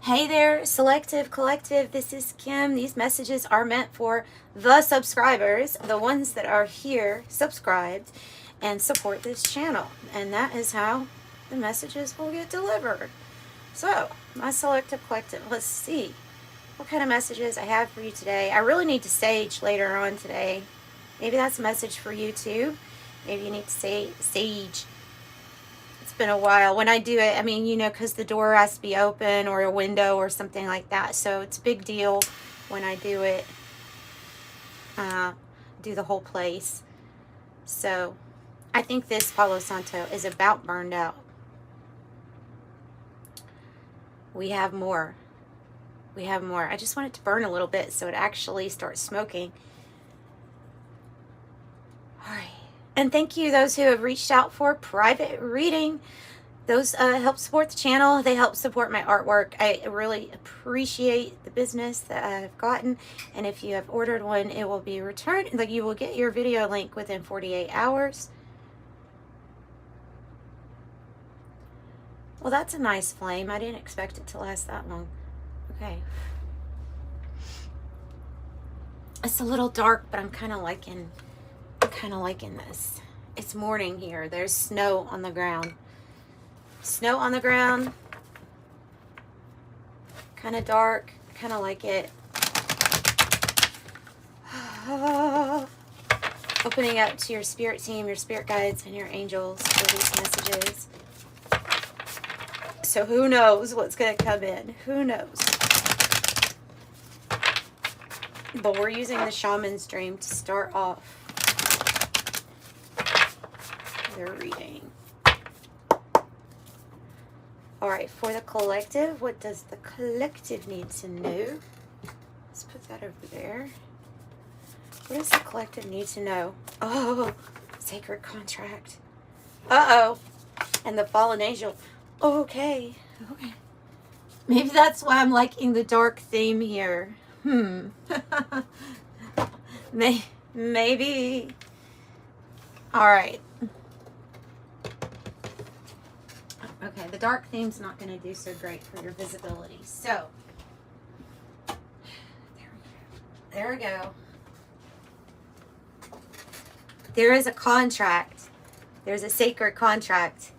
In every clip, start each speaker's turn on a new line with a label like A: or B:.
A: Hey there, Selective Collective. This is Kim. These messages are meant for the subscribers, the ones that are here, subscribed, and support this channel. And that is how the messages will get delivered. So, my Selective Collective, let's see what kind of messages I have for you today. I really need to sage later on today. Maybe that's a message for you too. Maybe you need to say sage. It's been a while. When I do it, I mean, you know, because the door has to be open or a window or something like that. So it's a big deal when I do it, do the whole place. So I think this Palo Santo is about burned out. We have more. We have more. I just want it to burn a little bit so it actually starts smoking. All right. And thank you those who have reached out for private reading. Those help support the channel. They help support my artwork. I really appreciate the business that I've gotten. And if you have ordered one, it will be returned. Like, you will get your video link within 48 hours. Well, that's a nice flame. I didn't expect it to last that long. Okay. It's a little dark, but I'm kind of liking this. It's morning here. There's snow on the ground. Snow on the ground. Kind of dark. Kind of like it. Opening up to your spirit team, your spirit guides, and your angels for these messages. So who knows what's going to come in? Who knows? But we're using the Shaman's Dream to start off their reading. Alright, for the collective, what does the collective need to know? Let's put that over there. What does the collective need to know? Oh, sacred contract. Uh-oh. And the fallen angel. Okay. Okay. Maybe that's why I'm liking the dark theme here. Maybe. Alright. Okay, the dark theme's not going to do so great for your visibility. So, there we go. There is a contract. There's a sacred contract.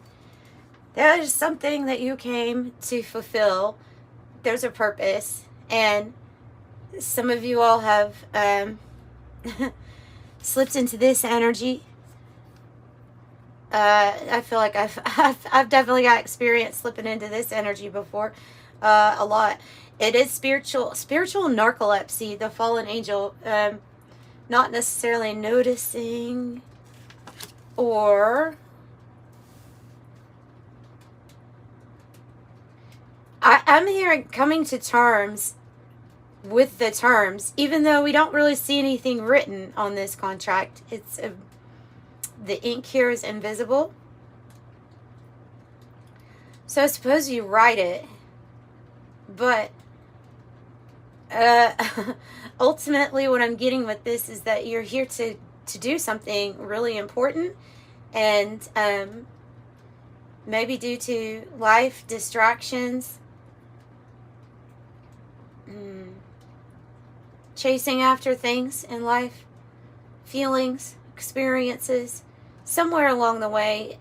A: There is something that you came to fulfill. There's a purpose. And some of you all have slipped into this energy. I feel like I've definitely got experience slipping into this energy before, a lot. It is spiritual narcolepsy, the fallen angel, not necessarily noticing, or I'm hearing coming to terms with the terms, even though we don't really see anything written on this contract. It's the ink here is invisible. So I suppose you write it. But ultimately what I'm getting with this is that you're here to do something really important. And maybe due to life distractions, chasing after things in life, feelings, experiences, somewhere along the way,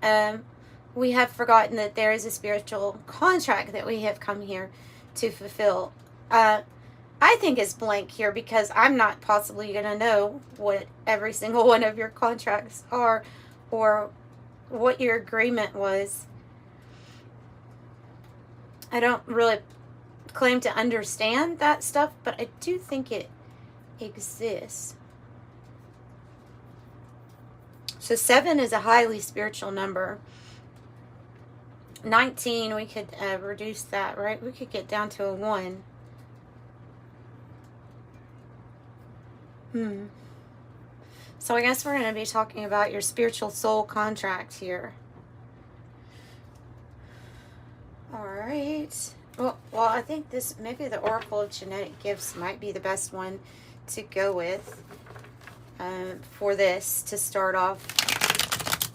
A: we have forgotten that there is a spiritual contract that we have come here to fulfill. I think it's blank here because I'm not possibly going to know what every single one of your contracts are or what your agreement was. I don't really claim to understand that stuff, but I do think it exists. So 7 is a highly spiritual number. 19, we could reduce that, right? We could get down to a 1. So I guess we're going to be talking about your spiritual soul contract here. Alright. Well, I think this, maybe the Oracle of Genetic Gifts might be the best one to go with for this, to start off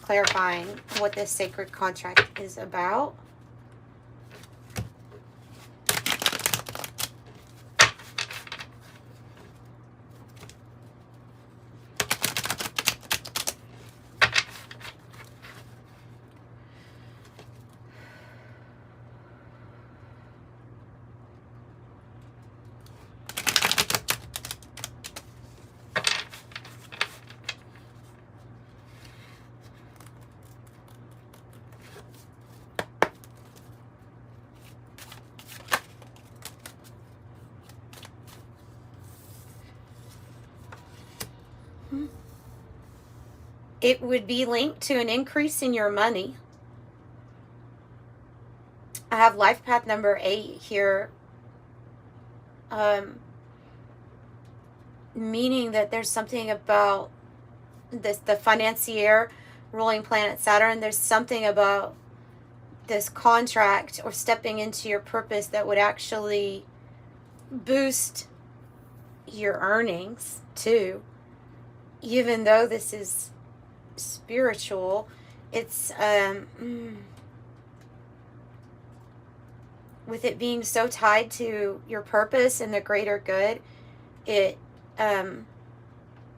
A: clarifying what this sacred contract is about. It would be linked to an increase in your money. I have life path number 8 here. Meaning that there's something about this, the financier ruling planet Saturn. There's something about this contract or stepping into your purpose that would actually boost your earnings too. Even though this is spiritual, it's with it being so tied to your purpose and the greater good, it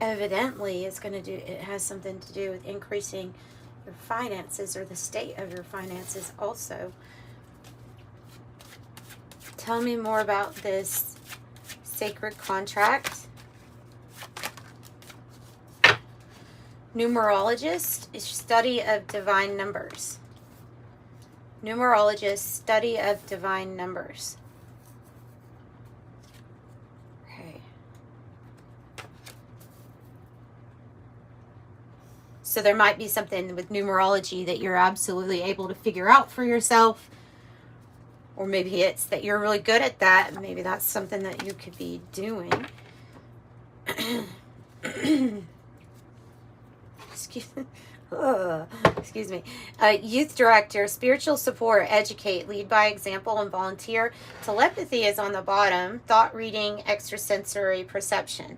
A: evidently is going to do, it has something to do with increasing your finances or the state of your finances also. Tell me more about this sacred contract. Numerologist is study of divine numbers. Numerologist, study of divine numbers. Okay. So there might be something with numerology that you're absolutely able to figure out for yourself. Or maybe it's that you're really good at that. Maybe that's something that you could be doing. Excuse me. Youth director, spiritual support, educate, lead by example, and volunteer. Telepathy is on the bottom. Thought reading, extrasensory perception.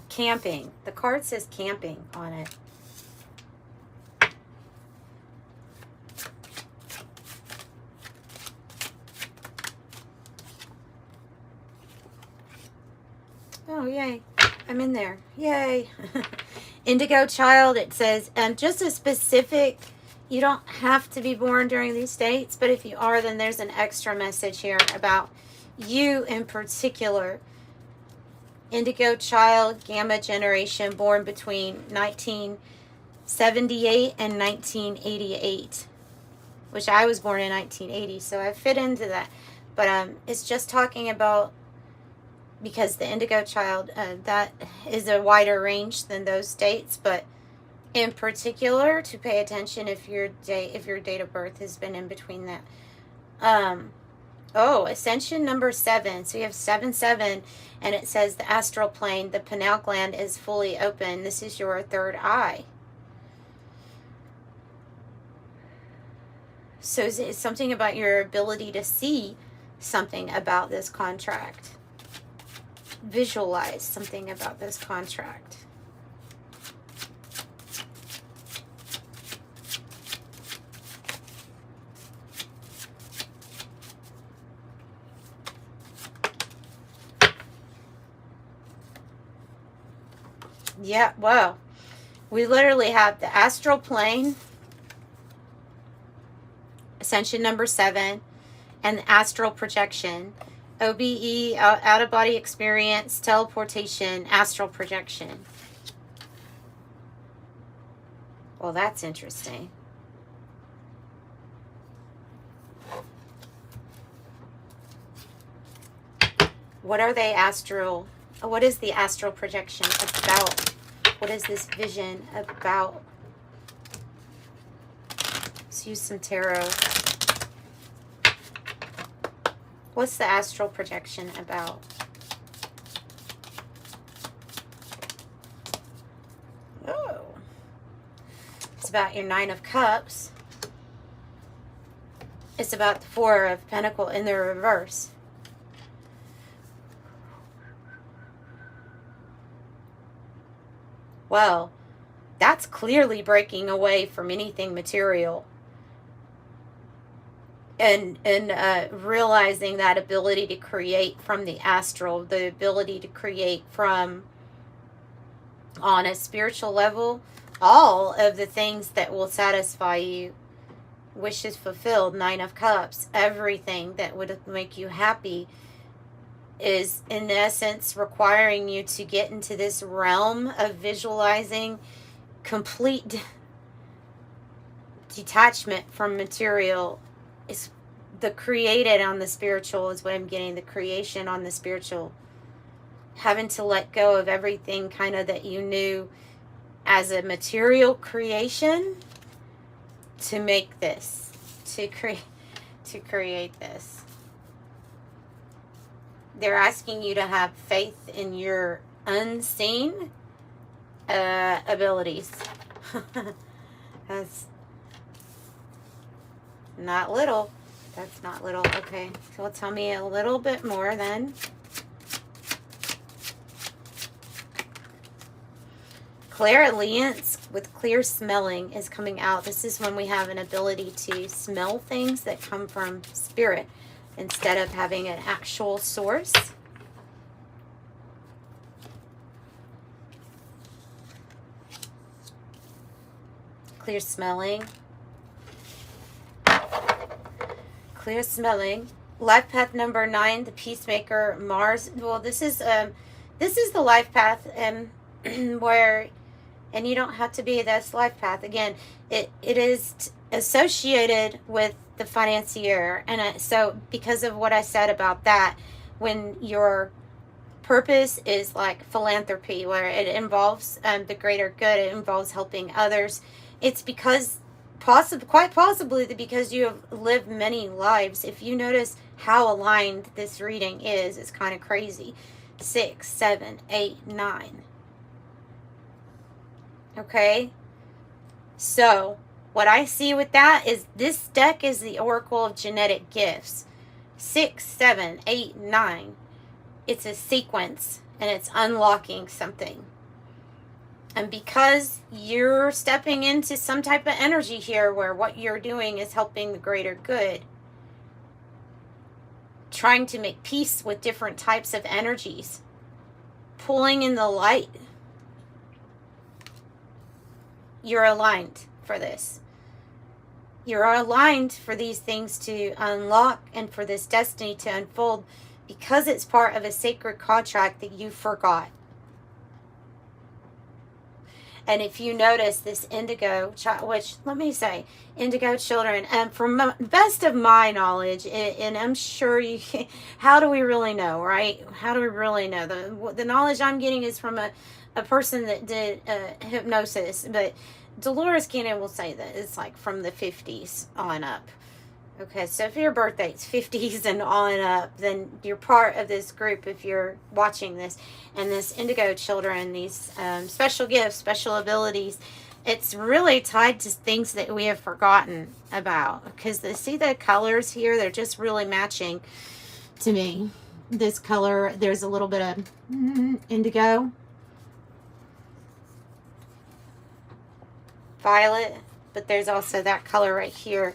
A: Camping. The card says camping on it. Oh, yay. I'm in there. Yay. Indigo child, it says, just a specific, you don't have to be born during these dates, but if you are, then there's an extra message here about you in particular. Indigo child, gamma generation, born between 1978 and 1988, which I was born in 1980, so I fit into that. But it's just talking about, because the indigo child, that is a wider range than those dates, but in particular to pay attention if your date of birth has been in between that. Ascension number 7. So you have 7-7, and it says the astral plane, the pineal gland is fully open. This is your third eye. So it's something about your ability to see something about this contract. Visualize something about this contract. Yeah, well, we literally have the astral plane, Ascension number 7, and the astral projection. OBE, out-of-body experience, teleportation, astral projection. Well, that's interesting. What are they astral? What is the astral projection about? What is this vision about? Let's use some tarot. What's the astral projection about? Oh. It's about your 9 of Cups. It's about the 4 of Pentacles in the reverse. Well, that's clearly breaking away from anything material. And realizing that ability to create from the astral, the ability to create from, on a spiritual level, all of the things that will satisfy you. Wishes fulfilled, 9 of Cups, everything that would make you happy is in essence requiring you to get into this realm of visualizing complete detachment from material. Is the created on the spiritual is what I'm getting. The creation on the spiritual. having to let go of everything kind of that you knew as a material creation to make this, to create this. They're asking you to have faith in your unseen abilities. That's not little. That's not little. Okay, so tell me a little bit more then. Clairaudience with clear smelling is coming out. This is when we have an ability to smell things that come from spirit instead of having an actual source. Clear smelling. Clear smelling. Life path number 9, the peacemaker, Mars. Well, this is the life path where, and you don't have to be this life path. Again, it is associated with the financier. And so because of what I said about that, when your purpose is like philanthropy, where it involves the greater good, it involves helping others, it's because quite possibly because you have lived many lives. If you notice how aligned this reading is, it's kind of crazy. 6, 7, 8, 9. Okay, so what I see with that is this deck is the Oracle of Genetic Gifts. 6, 7, 8, 9. It's a sequence and it's unlocking something. And because you're stepping into some type of energy here where what you're doing is helping the greater good, trying to make peace with different types of energies, pulling in the light, you're aligned for this. You're aligned for these things to unlock and for this destiny to unfold because it's part of a sacred contract that you forgot. And if you notice this indigo, which let me say, indigo children, and from the best of my knowledge, and I'm sure you can, how do we really know, right? How do we really know? The knowledge I'm getting is from a person that did hypnosis, but Dolores Cannon will say that it's like from the 50s on up. Okay, so if your birthday's 50s and on up, then you're part of this group if you're watching this. And this indigo children, these special gifts, special abilities, it's really tied to things that we have forgotten about. Because see the colors here? They're just really matching to me. This color, there's a little bit of indigo, violet, but there's also that color right here.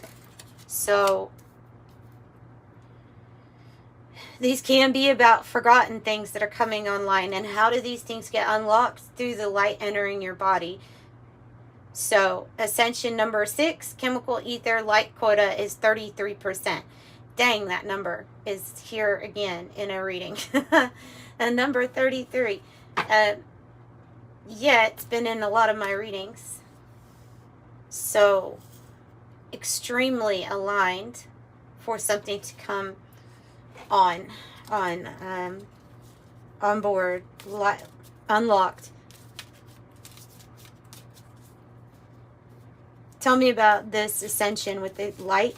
A: So these can be about forgotten things that are coming online. And how do these things get unlocked? Through the light entering your body. So Ascension number 6, chemical ether light quota is 33%. Dang, that number is here again in a reading. And number 33. Yeah, it's been in a lot of my readings. So extremely aligned for something to come on board, unlocked. Tell me about this ascension with the light,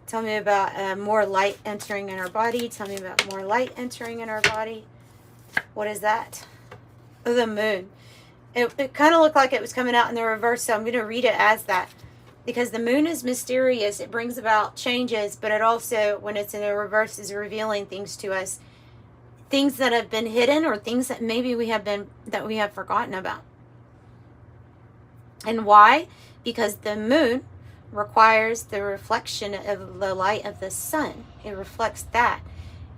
A: Tell me about more light entering in our body. Tell me about more light entering in our body. What is that? Oh, the moon. It kind of looked like it was coming out in the reverse, so I'm going to read it as that. Because the moon is mysterious. It brings about changes, but it also, when it's in the reverse, is revealing things to us. Things that have been hidden or things that maybe we have forgotten about. And why? Because the moon requires the reflection of the light of the sun. It reflects that.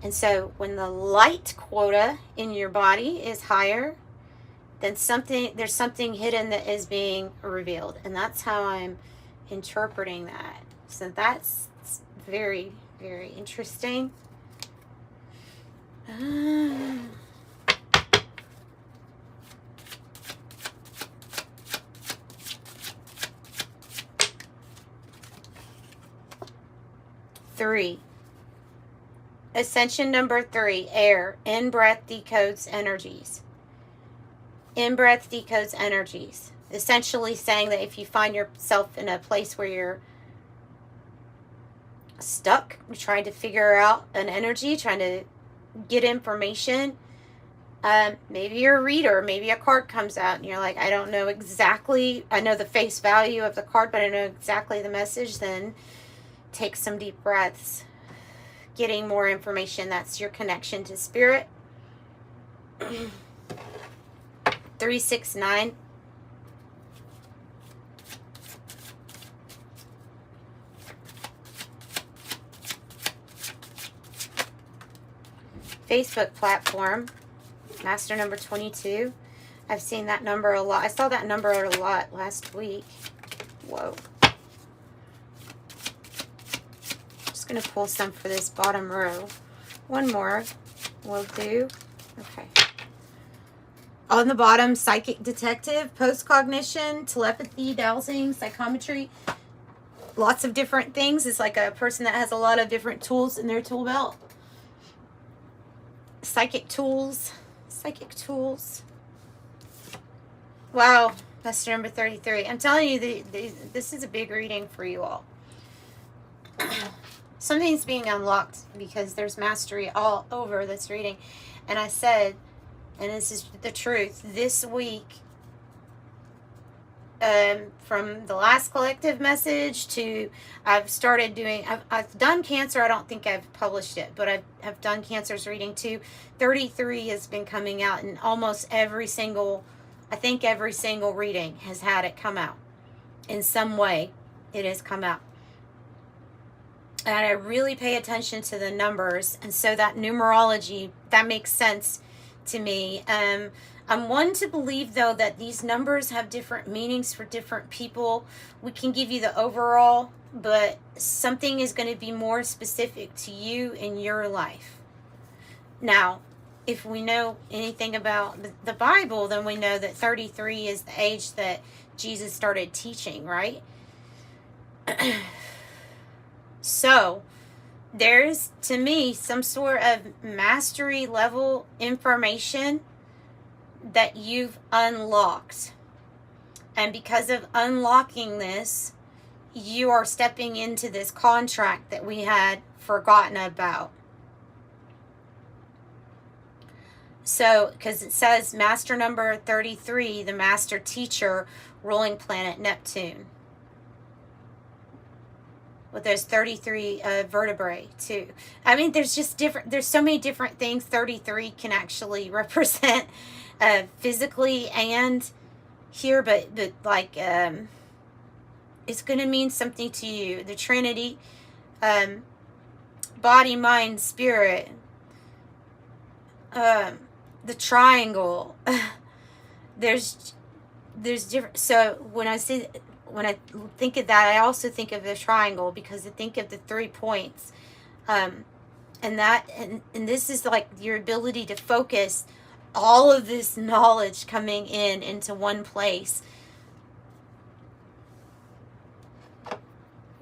A: And so when the light quota in your body is higher, then there's something hidden that is being revealed. And that's how I'm interpreting that. So that's very, very interesting. Three. Ascension number 3, air. In-breath decodes energies. In-breath decodes energies. Essentially saying that if you find yourself in a place where you're stuck, trying to figure out an energy, trying to get information, maybe you're a reader, maybe a card comes out and you're like, I don't know exactly, I know the face value of the card, but I know exactly the message, then take some deep breaths. Getting more information, that's your connection to spirit. 369. Facebook platform, master number 22. I've seen that number a lot. I saw that number a lot last week. Whoa. Just going to pull some for this bottom row. One more will do. Okay. On the bottom, psychic detective, post-cognition, telepathy, dowsing, psychometry. Lots of different things. It's like a person that has a lot of different tools in their tool belt. Psychic tools. Psychic tools. Wow. That's number 33. I'm telling you, this is a big reading for you all. Something's being unlocked because there's mastery all over this reading. And I said, and this is the truth, this week, from the last collective message to I've started doing, I've done Cancer. I don't think I've published it, but I've done Cancer's reading too. 33 has been coming out, and almost every single, I think every single reading has had it come out. In some way, it has come out. And I really pay attention to the numbers, and so that numerology, that makes sense to me. I'm one to believe, though, that these numbers have different meanings for different people. We can give you the overall, but something is going to be more specific to you in your life. Now, if we know anything about the Bible, then we know that 33 is the age that Jesus started teaching, right? So, there's, to me, some sort of mastery level information that you've unlocked. And because of unlocking this, you are stepping into this contract that we had forgotten about. So, because it says master number 33, the master teacher, ruling planet Neptune. Well, there's 33 vertebrae too. I mean, there's just different, there's so many different things 33 can actually represent physically and here, but like, it's going to mean something to you. The Trinity, body, mind, spirit, the triangle. there's different, so when I think of that, I also think of the triangle because I think of the 3 points. And this is like your ability to focus all of this knowledge coming into one place.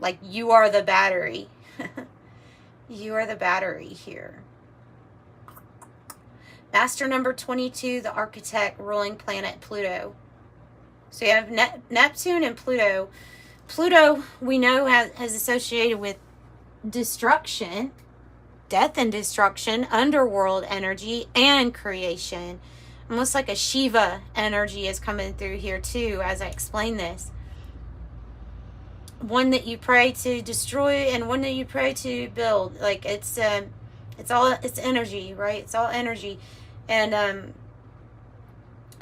A: Like you are the battery. You are the battery here. Master number 22, the architect, ruling planet Pluto. So you have Neptune and Pluto. Pluto, we know, has associated with destruction, death and destruction, underworld energy, and creation. Almost like a Shiva energy is coming through here too, as I explain this. One that you pray to destroy and one that you pray to build. Like it's energy, right? It's all energy. And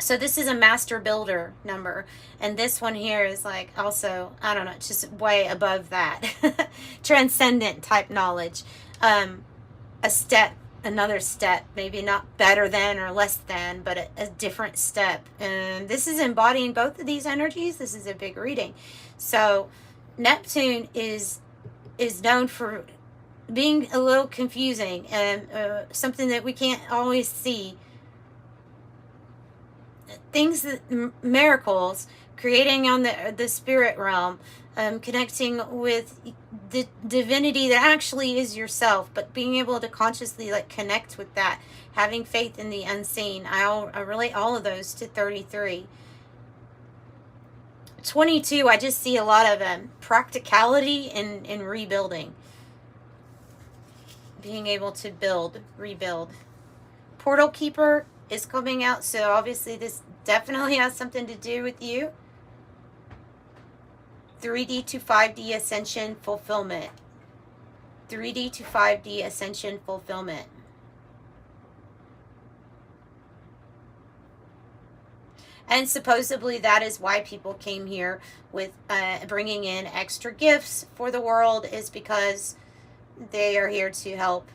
A: so this is a master builder number, and this one here is like also, I don't know, it's just way above that. Transcendent type knowledge. A step, another step, maybe not better than or less than, but a different step. And this is embodying both of these energies. This is a big reading. So Neptune is known for being a little confusing and something that we can't always see. Things that miracles, creating on the spirit realm, connecting with the divinity that actually is yourself, but being able to consciously like connect with that, having faith in the unseen. I relate all of those to 33. 22, I just see a lot of practicality in rebuilding, being able to rebuild. Portal Keeper is coming out, so obviously this definitely has something to do with you. 3D to 5D Ascension Fulfillment. 3D to 5D Ascension Fulfillment. And supposedly that is why people came here with bringing in extra gifts for the world, is because they are here to help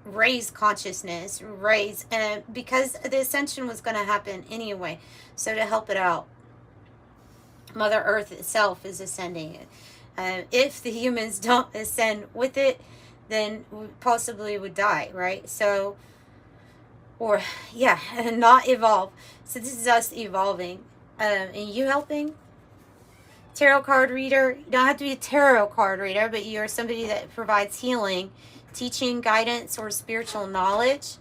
A: raise consciousness, because the ascension was going to happen anyway. So to help it out, Mother Earth itself is ascending. If the humans don't ascend with it, then we possibly would die, right? So, or yeah, and not evolve. So this is us evolving, and you helping. Tarot card reader. You don't have to be a tarot card reader, but you are somebody that provides healing, teaching, guidance, or spiritual knowledge.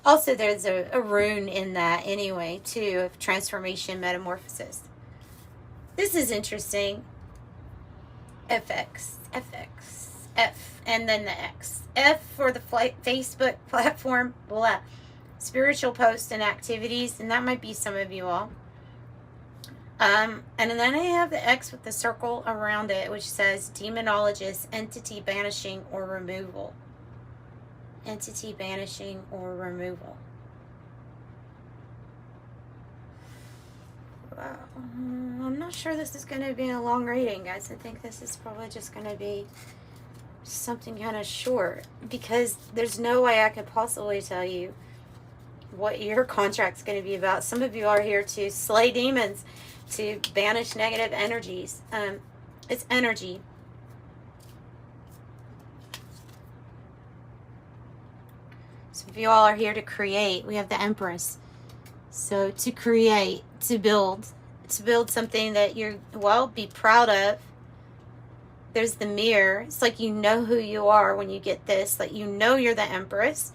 A: Also, there's a rune in that anyway, too, of transformation, metamorphosis. This is interesting. F, and then the X. F for the Facebook platform, blah. Spiritual posts and activities, and that might be some of you all. And then I have the X with the circle around it, which says demonologist, entity banishing or removal. Entity banishing or removal. Wow. I'm not sure this is going to be a long reading, guys. I think this is probably just going to be something kind of short, because there's no way I could possibly tell you what your contract's going to be about. Some of you are here to slay demons, to banish negative energies. It's energy. Some of you all are here to create. We have the Empress. So to create, to build something that you're, well, be proud of. There's the mirror. It's like you know who you are when you get this. Like you know you're the Empress.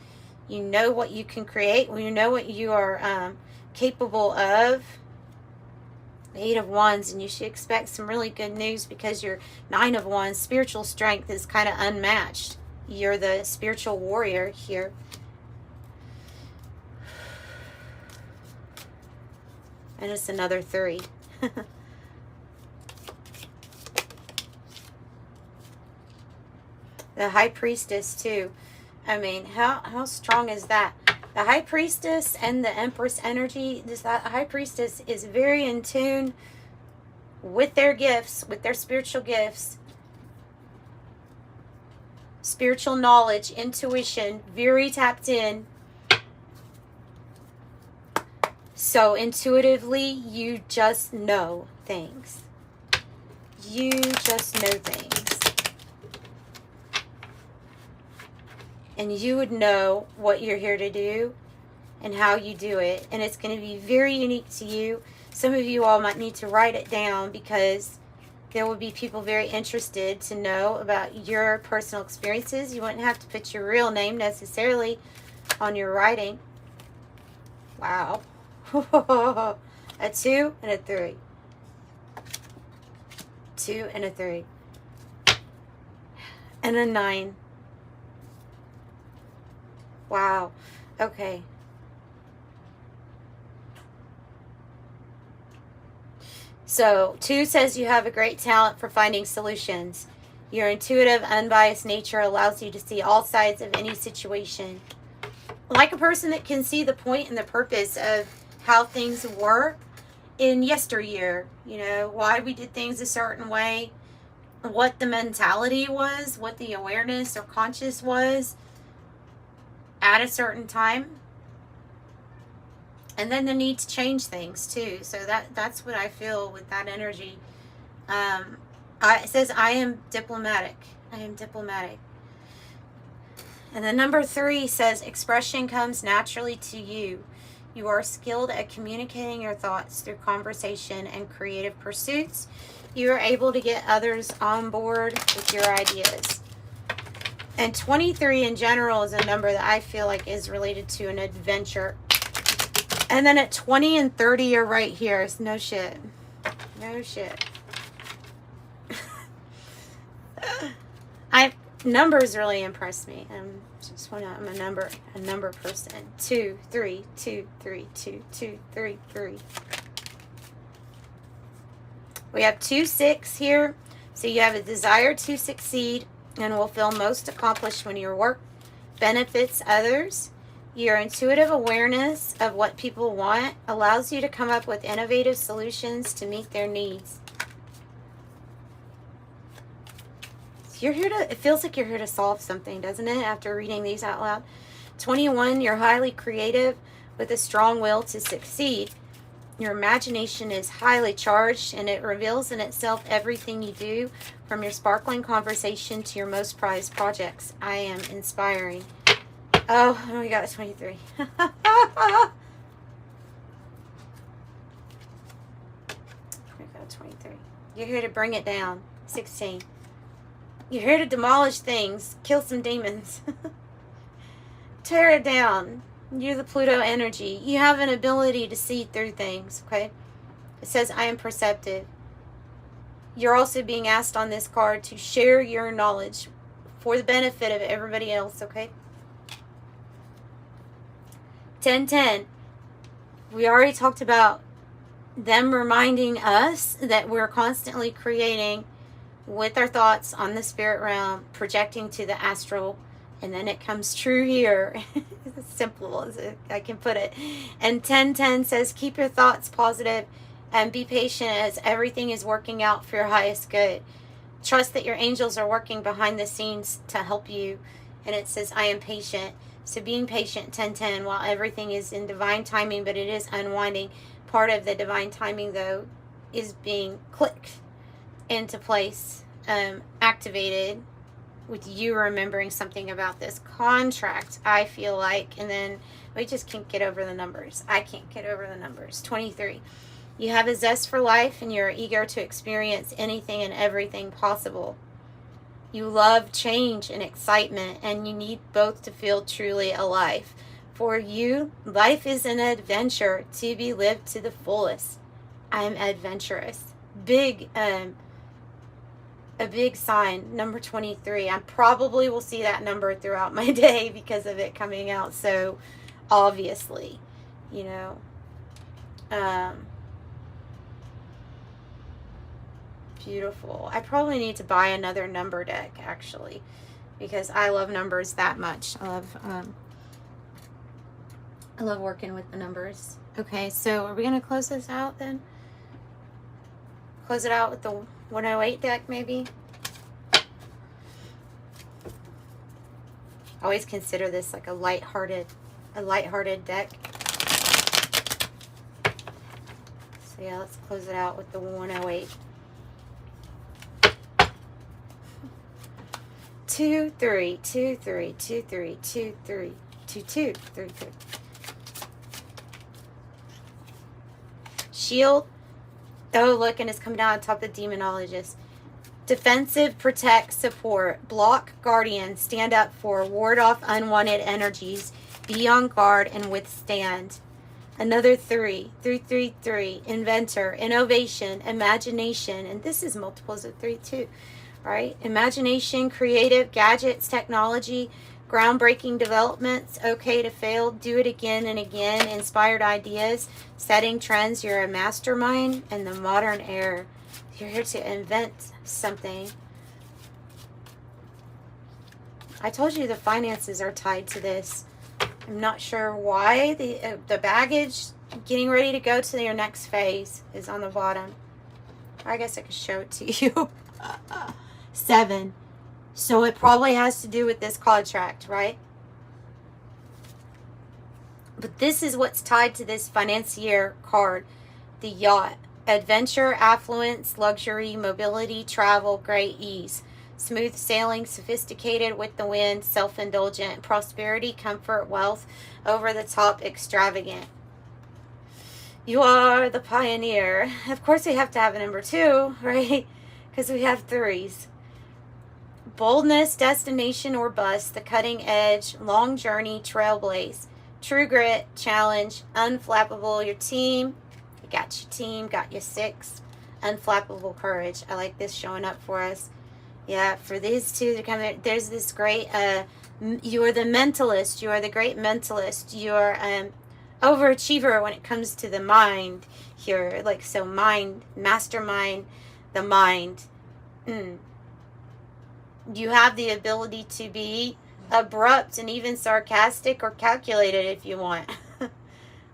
A: You know what you can create. You know what you are capable of. The 8 of Wands, and you should expect some really good news, because your 9 of Wands, spiritual strength, is kind of unmatched. You're the spiritual warrior here. And it's another 3. The High Priestess, too. I mean, how strong is that? The High Priestess and the Empress energy, that High Priestess is very in tune with their gifts, with their spiritual gifts. Spiritual knowledge, intuition, very tapped in. So intuitively, you just know things. You just know things. And you would know what you're here to do and how you do it. And it's going to be very unique to you. Some of you all might need to write it down, because there will be people very interested to know about your personal experiences. You wouldn't have to put your real name necessarily on your writing. Wow. A 2 and a 3. 2 and a 3. And a 9. Wow. Okay. So 2 says you have a great talent for finding solutions. Your intuitive, unbiased nature allows you to see all sides of any situation. Like a person that can see the point and the purpose of how things were in yesteryear. You know, why we did things a certain way, what the mentality was, what the awareness or conscious was at a certain time, and then the need to change things too. So that's what I feel with that energy. It says I am diplomatic. I am diplomatic. And the number 3 says expression comes naturally to you. You are skilled at communicating your thoughts through conversation and creative pursuits. You are able to get others on board with your ideas. And 23 in general is a number that I feel like is related to an adventure. And then at 20 and 30, you're right here. It's no shit. No shit. Numbers really impress me. I'm a number person. 2, 3, 2, 3, 2, 2, 3, 3. We have 2, 6 here. So you have a desire to succeed and will feel most accomplished when your work benefits others. Your intuitive awareness of what people want allows you to come up with innovative solutions to meet their needs. You're here to, it feels like you're here to solve something, doesn't it, after reading these out loud? 21, you're highly creative with a strong will to succeed. Your imagination is highly charged and it reveals in itself everything you do, from your sparkling conversation to your most prized projects. I am inspiring. Oh, we got a 23. We got a 23. You're here to bring it down. 16. You're here to demolish things, kill some demons, tear it down. You're the Pluto energy. You have an ability to see through things, okay? It says, I am perceptive. You're also being asked on this card to share your knowledge for the benefit of everybody else, okay? 10-10. We already talked about them reminding us that we're constantly creating with our thoughts on the spirit realm, projecting to the astral, and then it comes true here. As simple as I can put it. And 10-10 says, keep your thoughts positive and be patient as everything is working out for your highest good. Trust that your angels are working behind the scenes to help you. And it says, I am patient. So being patient, 10-10, while everything is in divine timing, but it is unwinding. Part of the divine timing, though, is being clicked into place, activated with you remembering something about this contract, I feel like. And then we just can't get over the numbers. I can't get over the numbers. 23. You have a zest for life and you're eager to experience anything and everything possible. You love change and excitement, and you need both to feel truly alive. For you, life is an adventure to be lived to the fullest. I'm adventurous. A big sign, number 23. I probably will see that number throughout my day because of it coming out so obviously, you know. Beautiful. I probably need to buy another number deck, actually, because I love numbers that much. I love working with the numbers. Okay, so are we going to close this out then? Close it out with the 108 deck, maybe? I always consider this like a lighthearted deck. So yeah, let's close it out with the 108. 2, 3, 2, 3, 2, 3, 2, 3, 2, 2, 3, 3. Shield. Oh, look, and it's coming down on top of the demonologist. Defensive, protect, support, block, guardian, stand up for, ward off unwanted energies, be on guard, and withstand. Another 3, 3, 3, 3, inventor, innovation, imagination, and this is multiples of 3 too, right? Imagination, creative, gadgets, technology, groundbreaking developments, okay to fail, do it again and again, inspired ideas, setting trends, you're a mastermind, and the modern era. You're here to invent something. I told you the finances are tied to this. I'm not sure why. The baggage, getting ready to go to your next phase, is on the bottom. I guess I could show it to you. 7. So it probably has to do with this contract, right? But this is what's tied to this financier card. The yacht. Adventure, affluence, luxury, mobility, travel, great ease. Smooth sailing, sophisticated with the wind, self-indulgent, prosperity, comfort, wealth, over the top, extravagant. You are the pioneer. Of course, we have to have a number 2, right? Because we have 3s. Boldness, destination or bust, the cutting edge, long journey, trailblaze, true grit, challenge, unflappable. Your team, you got your team, got your 6. Unflappable courage. I like this showing up for us. Yeah, for these two to come there, there's this great, you are the mentalist. You are the great mentalist. You are overachiever when it comes to the mind here. Like, so mind, mastermind, the mind. You have the ability to be abrupt and even sarcastic or calculated if you want.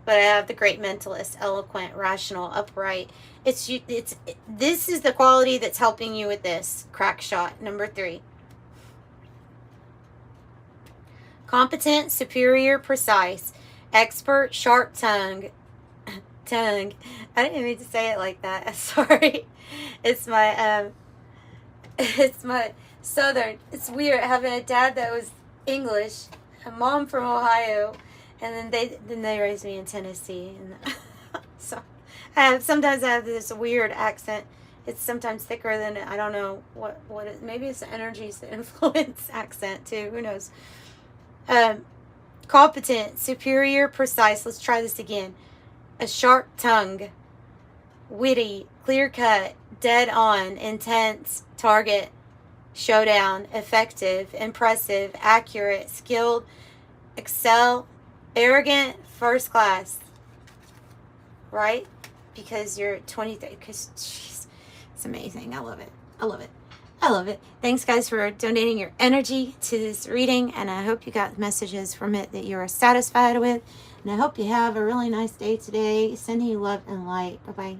A: But I have the great mentalist, eloquent, rational, upright. This is the quality that's helping you with this crack shot. Number 3. Competent, superior, precise, expert, sharp tongue. I didn't mean to say it like that. Sorry. It's my Southern. It's weird having a dad that was English, a mom from Ohio, and then they raised me in Tennessee. And so sometimes I have this weird accent. It's sometimes thicker than, I don't know what it, maybe it's the energies that influence accent too. Who knows? Competent, superior, precise. Let's try this again. A sharp tongue, witty, clear cut, dead on, intense, target, showdown, effective, impressive, accurate, skilled, excel, arrogant, first class. Right? Because you're 23. Because, jeez, it's amazing. I love it. I love it. I love it. Thanks, guys, for donating your energy to this reading. And I hope you got messages from it that you're satisfied with. And I hope you have a really nice day today. Sending you love and light. Bye-bye.